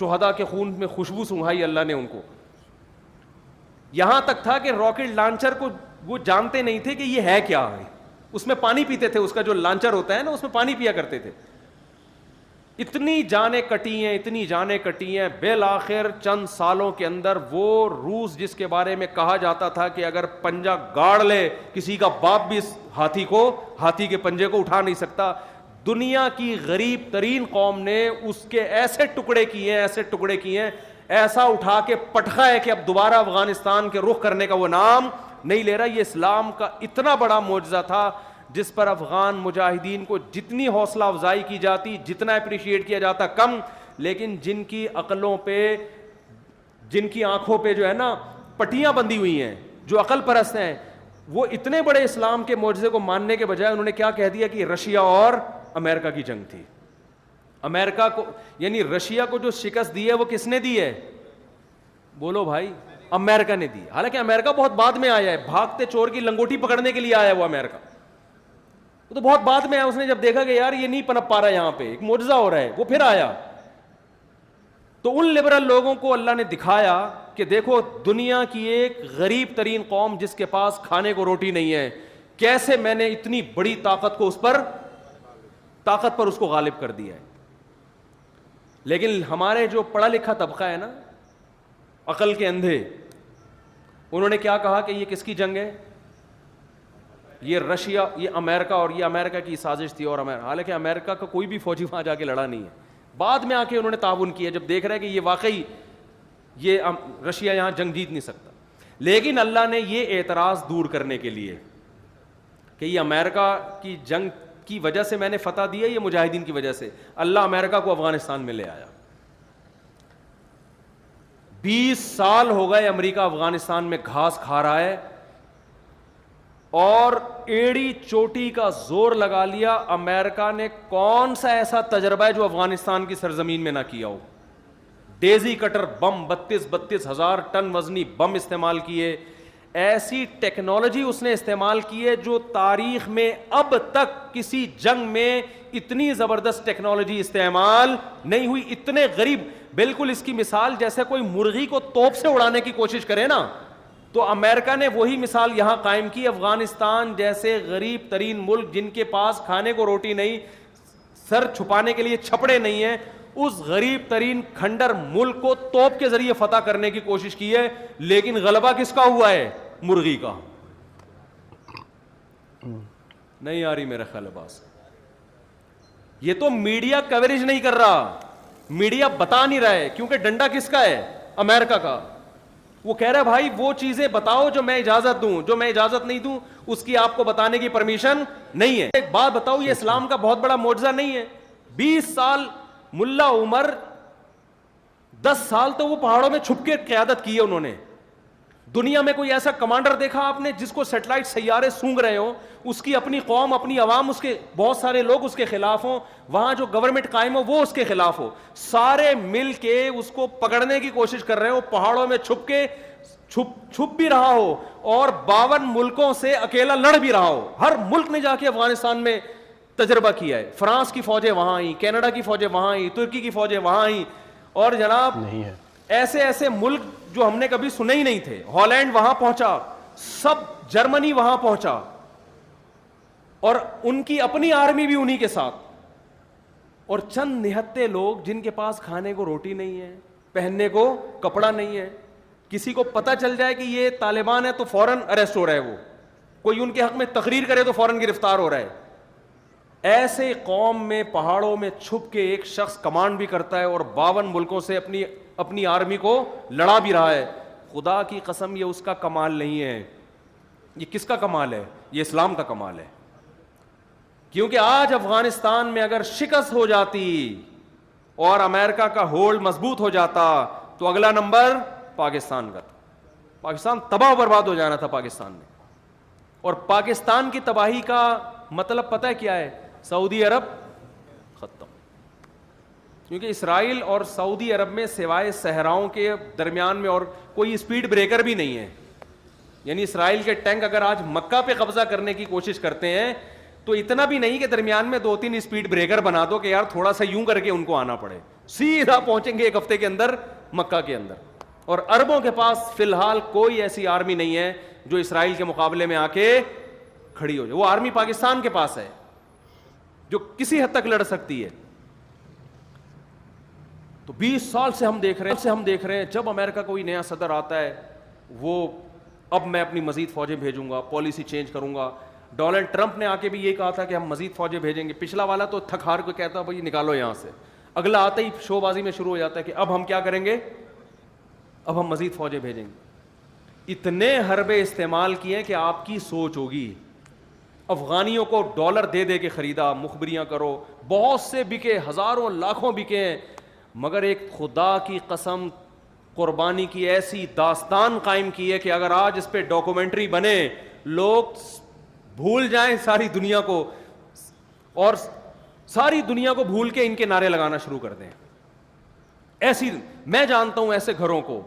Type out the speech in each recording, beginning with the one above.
شہداء کے خون میں خوشبو سنگھائی اللہ نے ان کو. یہاں تک تھا کہ راکٹ لانچر کو وہ جانتے نہیں تھے کہ یہ ہے کیا ہے. اس میں پانی پیتے تھے, اس کا جو لانچر ہوتا ہے نا اس میں پانی پیا کرتے تھے. اتنی جانیں کٹی ہیں, اتنی جانیں کٹی ہیں. بالآخر چند سالوں کے اندر وہ روس جس کے بارے میں کہا جاتا تھا کہ اگر پنجہ گاڑ لے کسی کا باپ بھی اس ہاتھی کے پنجے کو اٹھا نہیں سکتا, دنیا کی غریب ترین قوم نے اس کے ایسے ٹکڑے کیے ہیں, ایسا اٹھا کے پٹخا ہے کہ اب دوبارہ افغانستان کے رخ کرنے کا وہ نام نہیں لے رہا. یہ اسلام کا اتنا بڑا معجزہ تھا جس پر افغان مجاہدین کو جتنی حوصلہ افزائی کی جاتی, جتنا اپریشیٹ کیا جاتا کم. لیکن جن کی عقلوں پہ, جن کی آنکھوں پہ جو ہے نا پٹیاں بندھی ہوئی ہیں, جو عقل پرست ہیں, وہ اتنے بڑے اسلام کے معجزے کو ماننے کے بجائے انہوں نے کیا کہہ دیا کہ رشیا اور امریکہ کی جنگ تھی. امریکہ کو یعنی رشیا کو جو شکست دی ہے وہ کس نے دی ہے؟ بولو بھائی, امریکہ نے دی. حالانکہ امریکہ بہت بعد میں آیا ہے, بھاگتے چور کی لنگوٹی پکڑنے کے لیے آیا وہ امریکہ, وہ تو بہت بعد میں آیا. اس نے جب دیکھا کہ یار یہ نہیں پنپ پا رہا یہاں پہ, ایک معجزہ ہو رہا ہے, وہ پھر آیا. تو ان لبرل لوگوں کو اللہ نے دکھایا کہ دیکھو دنیا کی ایک غریب ترین قوم جس کے پاس کھانے کو روٹی نہیں ہے, کیسے میں نے اتنی بڑی طاقت پر اس کو غالب کر دیا ہے. لیکن ہمارے جو پڑھا لکھا طبقہ ہے نا, عقل کے اندھے, انہوں نے کیا کہا کہ یہ کس کی جنگ ہے؟ یہ رشیا, یہ امریکہ, اور یہ امریکہ کی سازش تھی. اور حالانکہ امریکہ کا کوئی بھی فوجی وہاں جا کے لڑا نہیں ہے. بعد میں آ کے انہوں نے تعاون کیا جب دیکھ رہے کہ یہ واقعی یہ رشیا یہاں جنگ جیت نہیں سکتا. لیکن اللہ نے یہ اعتراض دور کرنے کے لیے کہ یہ امریکہ کی جنگ کی وجہ سے میں نے فتح دی ہے, یہ مجاہدین کی وجہ سے, اللہ امریکہ کو افغانستان میں لے آیا. 20 سال ہو گئے امریکہ افغانستان میں گھاس کھا رہا ہے, اور ایڑی چوٹی کا زور لگا لیا. امریکہ نے کون سا ایسا تجربہ ہے جو افغانستان کی سرزمین میں نہ کیا ہو؟ ڈیزی کٹر بم 32 ہزار ٹن وزنی بم استعمال کیے. ایسی ٹیکنالوجی اس نے استعمال کی ہے جو تاریخ میں اب تک کسی جنگ میں اتنی زبردست ٹیکنالوجی استعمال نہیں ہوئی. اتنے غریب, بالکل اس کی مثال جیسے کوئی مرغی کو توپ سے اڑانے کی کوشش کرے نا, تو امریکہ نے وہی مثال یہاں قائم کی. افغانستان جیسے غریب ترین ملک جن کے پاس کھانے کو روٹی نہیں, سر چھپانے کے لیے چھپڑے نہیں ہیں, اس غریب ترین کھنڈر ملک کو توپ کے ذریعے فتح کرنے کی کوشش کی ہے. لیکن غلبہ کس کا ہوا ہے؟ مرغی کا. نہیں آ رہی میرا خیال باس. یہ تو میڈیا کوریج نہیں کر رہا, میڈیا بتا نہیں رہا ہے, کیونکہ ڈنڈا کس کا ہے؟ امریکہ کا. وہ کہہ رہا ہے بھائی وہ چیزیں بتاؤ جو میں اجازت دوں, جو میں اجازت نہیں دوں اس کی آپ کو بتانے کی پرمیشن نہیں ہے. ایک بات بتاؤ, یہ اسلام کا بہت بڑا معجزہ نہیں ہے؟ 20 سال ملا عمر 10 سال تو وہ پہاڑوں میں چھپ کے قیادت کی ہے انہوں نے. دنیا میں کوئی ایسا کمانڈر دیکھا آپ نے جس کو سیٹلائٹ سیارے سونگ رہے ہوں, اس کی اپنی قوم, اپنی عوام, اس کے بہت سارے لوگ اس کے خلاف ہوں, وہاں جو گورنمنٹ قائم ہو وہ اس کے خلاف ہو, سارے مل کے اس کو پکڑنے کی کوشش کر رہے ہو, پہاڑوں میں چھپ کے چھپ بھی رہا ہو, اور 52 ملکوں سے اکیلا لڑ بھی رہا ہو. ہر ملک نے جا کے افغانستان میں تجربہ کیا ہے. فرانس کی فوجیں وہاں آئیں, کینیڈا کی فوجیں وہاں آئیں, ترکی کی فوجیں وہاں آئیں, اور جناب نہیں ہے ایسے ایسے ملک جو ہم نے کبھی سنے ہی نہیں تھے. ہالینڈ وہاں پہنچا, سب جرمنی وہاں پہنچا, اور ان کی اپنی آرمی بھی انہی کے ساتھ. اور چند نہتے لوگ جن کے پاس کھانے کو روٹی نہیں ہے, پہننے کو کپڑا نہیں ہے, کسی کو پتہ چل جائے کہ یہ طالبان ہے تو فوراً اریسٹ ہو رہا ہے, وہ کوئی ان کے حق میں تقریر کرے تو فوراً گرفتار ہو رہا ہے. ایسے قوم میں پہاڑوں میں چھپ کے ایک شخص کمانڈ بھی کرتا ہے اور 52 ملکوں سے اپنی آرمی کو لڑا بھی رہا ہے. خدا کی قسم یہ اس کا کمال نہیں ہے. یہ کس کا کمال ہے؟ یہ اسلام کا کمال ہے. کیونکہ آج افغانستان میں اگر شکست ہو جاتی اور امریکہ کا ہولڈ مضبوط ہو جاتا تو اگلا نمبر پاکستان کا تھا. پاکستان تباہ و برباد ہو جانا تھا پاکستان میں. اور پاکستان کی تباہی کا مطلب پتہ ہے کیا ہے؟ سعودی عرب ختم. کیونکہ اسرائیل اور سعودی عرب میں سوائے صحراؤں کے درمیان میں اور کوئی اسپیڈ بریکر بھی نہیں ہے. یعنی اسرائیل کے ٹینک اگر آج مکہ پہ قبضہ کرنے کی کوشش کرتے ہیں تو اتنا بھی نہیں کہ درمیان میں 2-3 اسپیڈ بریکر بنا دو کہ یار تھوڑا سا یوں کر کے ان کو آنا پڑے. سیدھا پہنچیں گے ایک ہفتے کے اندر مکہ کے اندر. اور عربوں کے پاس فی الحال کوئی ایسی آرمی نہیں ہے جو اسرائیل کے مقابلے میں آ کے کھڑی ہو جائے. وہ آرمی پاکستان کے پاس ہے جو کسی حد تک لڑ سکتی ہے. تو 20 سال سے ہم دیکھ رہے ہیں جب امریکہ کوئی نیا صدر آتا ہے وہ اب میں اپنی مزید فوجیں بھیجوں گا, پالیسی چینج کروں گا. ڈونلڈ ٹرمپ نے آ کے بھی یہ کہا تھا کہ ہم مزید فوجیں بھیجیں گے. پچھلا والا تو تھک ہار کو کہتا بھائی نکالو یہاں سے, اگلا آتے ہی شو بازی میں شروع ہو جاتا ہے کہ اب ہم کیا کریں گے, اب ہم مزید فوجیں بھیجیں گے. اتنے حربے استعمال کیے کہ آپ کی سوچ ہوگی. افغانیوں کو ڈالر دے دے کے خریدا, مخبریاں کرو, بہت سے بکے, ہزاروں لاکھوں بکے ہیں. مگر ایک خدا کی قسم قربانی کی ایسی داستان قائم کی ہے کہ اگر آج اس پہ ڈاکومنٹری بنے لوگ بھول جائیں ساری دنیا کو, اور ساری دنیا کو بھول کے ان کے نعرے لگانا شروع کر دیں. ایسی میں جانتا ہوں ایسے گھروں کو,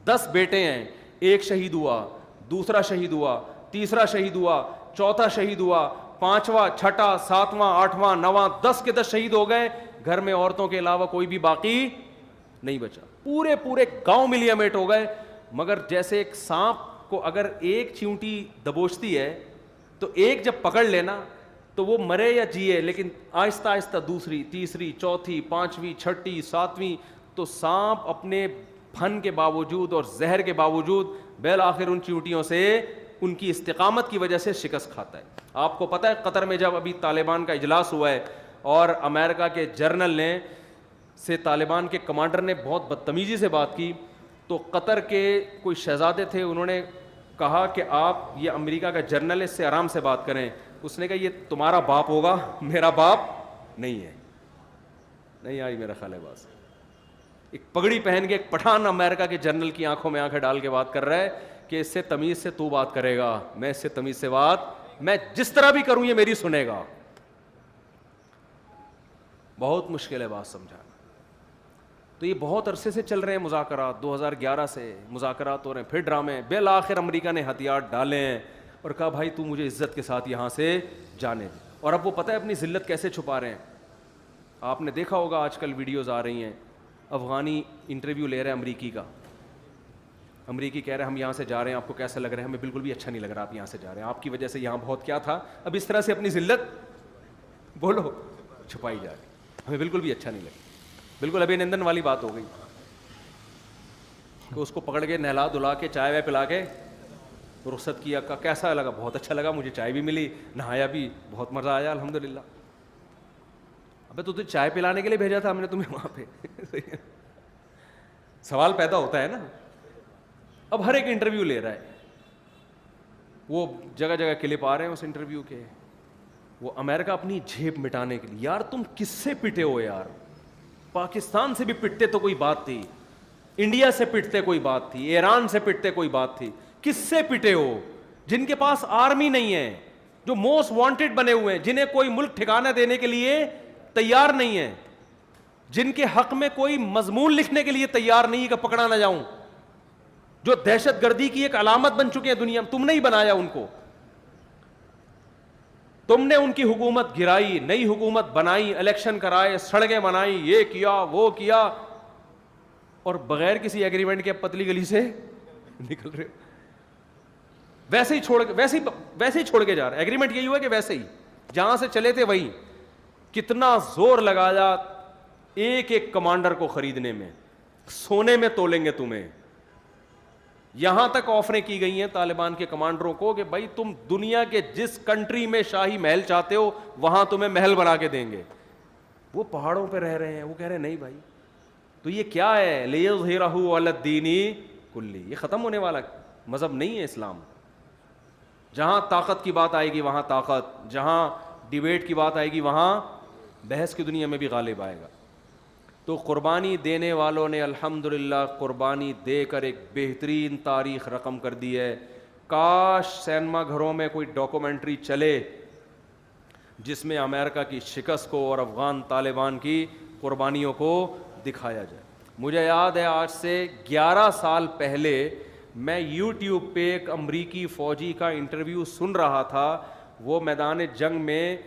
10 بیٹے ہیں, ایک شہید ہوا, دوسرا شہید ہوا, تیسرا شہید ہوا, چوتھا شہید ہوا, 5واں, 6واں, 7واں, 8واں, 9واں, 10 کے 10 شہید ہو گئے. گھر میں عورتوں کے علاوہ کوئی بھی باقی نہیں بچا. پورے گاؤں ملیا میٹ ہو گئے. مگر جیسے ایک سانپ کو اگر ایک چیونٹی دبوچتی ہے تو ایک جب پکڑ لینا تو وہ مرے یا جیے, لیکن آہستہ آہستہ دوسری, تیسری, چوتھی, 5ویں, 6ٹی, 7ویں, تو سانپ اپنے پھن کے باوجود اور زہر کے باوجود بالآخر ان چیونٹیوں سے ان کی استقامت کی وجہ سے شکست کھاتا ہے. آپ کو پتہ ہے قطر میں جب ابھی طالبان کا اجلاس ہوا ہے اور امریکہ کے جرنل نے سے طالبان کے کمانڈر نے بہت بدتمیزی سے بات کی, تو قطر کے کوئی شہزادے تھے, انہوں نے کہا کہ آپ یہ امریکہ کا جرنل ہے, اس سے آرام سے بات کریں. اس نے کہا یہ تمہارا باپ ہوگا, میرا باپ نہیں ہے. نہیں آئی میرا خیال ہے بات. ایک پگڑی پہن کے ایک پٹھان امریکہ کے جنرل کی آنکھوں میں آنکھیں ڈال کے بات کر رہا ہے کہ اس سے تمیز سے تو بات کرے گا, میں اس سے تمیز سے بات, میں جس طرح بھی کروں یہ میری سنے گا. بہت مشکل ہے بات سمجھانا. تو یہ بہت عرصے سے چل رہے ہیں مذاکرات, 2011 سے مذاکرات ہو رہے ہیں, پھر ڈرامے. بالآخر امریکہ نے ہتھیار ڈالے ہیں اور کہا بھائی تو مجھے عزت کے ساتھ یہاں سے جانے دے. اور اب وہ پتہ ہے اپنی ذلت کیسے چھپا رہے ہیں. آپ نے دیکھا ہوگا آج کل ویڈیوز آ رہی ہیں, افغانی انٹرویو لے رہے ہیں امریکی کا. امریکی کہہ رہے ہیں ہم یہاں سے جا رہے ہیں, آپ کو کیسا لگ رہا ہے؟ ہمیں بالکل بھی اچھا نہیں لگ رہا, آپ یہاں سے جا رہے ہیں, آپ کی وجہ سے یہاں بہت کیا تھا. اب اس طرح سے اپنی ذلت بولو چھپائی جا رہی, ہمیں بالکل بھی اچھا نہیں لگا. بالکل ابھینندن والی بات ہو گئی کہ اس کو پکڑ کے نہلا دھلا کے چائے وائے پلا کے رخصت کیا. کیسا لگا؟ بہت اچھا لگا, مجھے چائے بھی ملی, نہایا بھی, بہت مزہ آیا الحمدللہ. ابے تو تجھے چائے پلانے کے لیے بھیجا تھا ہم نے تمہیں وہاں پہ. سوال پیدا ہوتا ہے نا. اب ہر ایک انٹرویو لے رہا ہے, وہ جگہ جگہ کلپ آ رہے ہیں اس انٹرویو کے. وہ امریکہ اپنی جھیپ مٹانے کے لیے, یار تم کس سے پٹے ہو یار؟ پاکستان سے بھی پٹتے تو کوئی بات تھی, انڈیا سے پٹتے کوئی بات تھی, ایران سے پٹتے کوئی بات تھی. کس سے پٹے ہو؟ جن کے پاس آرمی نہیں ہے, جو موسٹ وانٹڈ بنے ہوئے ہیں, جنہیں کوئی ملک ٹھکانہ دینے کے لیے تیار نہیں ہے, جن کے حق میں کوئی مضمون لکھنے کے لیے تیار نہیں ہے کہ پکڑا نہ جاؤں, جو دہشت گردی کی ایک علامت بن چکے ہیں دنیا میں. تم نے ہی بنایا ان کو, تم نے ان کی حکومت گرائی, نئی حکومت بنائی, الیکشن کرائے, سڑکیں بنائی, یہ کیا وہ کیا, اور بغیر کسی ایگریمنٹ کے پتلی گلی سے نکل رہے. ویسے ہی چھوڑ کے جا رہے. ایگریمنٹ یہی ہوا کہ ویسے ہی جہاں سے چلے تھے وہیں. کتنا زور لگایا ایک ایک کمانڈر کو خریدنے میں, سونے میں تولیں گے تمہیں. یہاں تک آفریں کی گئی ہیں طالبان کے کمانڈروں کو کہ بھائی تم دنیا کے جس کنٹری میں شاہی محل چاہتے ہو وہاں تمہیں محل بنا کے دیں گے. وہ پہاڑوں پہ رہ رہے ہیں, وہ کہہ رہے ہیں نہیں بھائی. تو یہ کیا ہے؟ لیظہرہ علی الدین کلی, یہ ختم ہونے والا مذہب نہیں ہے اسلام. جہاں طاقت کی بات آئے گی وہاں طاقت, جہاں ڈیبیٹ کی بات آئے گی وہاں بحث کی دنیا میں بھی غالب آئے گا. تو قربانی دینے والوں نے الحمدللہ قربانی دے کر ایک بہترین تاریخ رقم کر دی ہے. کاش سینما گھروں میں کوئی ڈاکومنٹری چلے جس میں امریکہ کی شکست کو اور افغان طالبان کی قربانیوں کو دکھایا جائے. مجھے یاد ہے آج سے 11 سال پہلے میں یوٹیوب پہ ایک امریکی فوجی کا انٹرویو سن رہا تھا. وہ میدان جنگ میں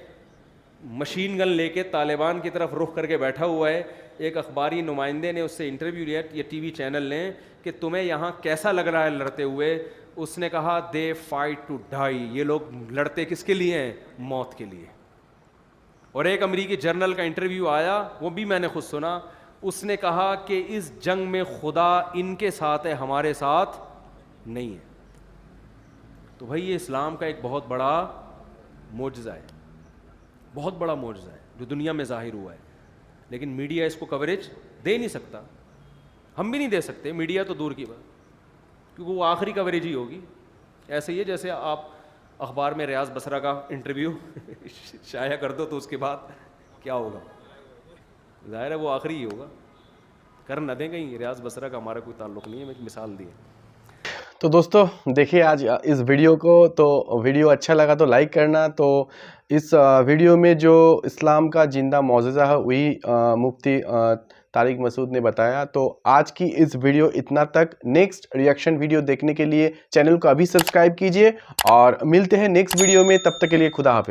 مشین گن لے کے طالبان کی طرف رخ کر کے بیٹھا ہوا ہے. ایک اخباری نمائندے نے اس سے انٹرویو لیا, یہ ٹی وی چینل نے, کہ تمہیں یہاں کیسا لگ رہا ہے لڑتے ہوئے. اس نے کہا دے فائٹ ٹو ڈائی, یہ لوگ لڑتے کس کے لیے ہیں؟ موت کے لیے. اور ایک امریکی جرنل کا انٹرویو آیا, وہ بھی میں نے خود سنا, اس نے کہا کہ اس جنگ میں خدا ان کے ساتھ ہے, ہمارے ساتھ نہیں ہے. تو بھائی یہ اسلام کا ایک بہت بڑا معجزہ ہے, بہت بڑا معجزہ ہے جو دنیا میں ظاہر ہوا ہے, لیکن میڈیا اس کو کوریج دے نہیں سکتا, ہم بھی نہیں دے سکتے, میڈیا تو دور کی بات, کیونکہ وہ آخری کوریج ہی ہوگی. ایسے ہی ہے جیسے آپ اخبار میں ریاض بصرہ کا انٹرویو شائع کر دو تو اس کے بعد کیا ہوگا, ظاہر ہے وہ آخری ہی ہوگا, کر نہ دیں کہیں. ریاض بصرہ کا ہمارا کوئی تعلق نہیں ہے, میں ایک مثال دی ہے. تو دوستو دیکھیے آج اس ویڈیو کو, تو ویڈیو اچھا لگا تو لائک کرنا. تو اس ویڈیو میں جو اسلام کا زندہ معجزہ ہے وہی مفتی طارق مسعود نے بتایا. تو آج کی اس ویڈیو اتنا تک. نیکسٹ ریئیکشن ویڈیو دیکھنے کے لیے چینل کو ابھی سبسکرائب کیجئے, اور ملتے ہیں نیکسٹ ویڈیو میں. تب تک کے لیے خدا حافظ.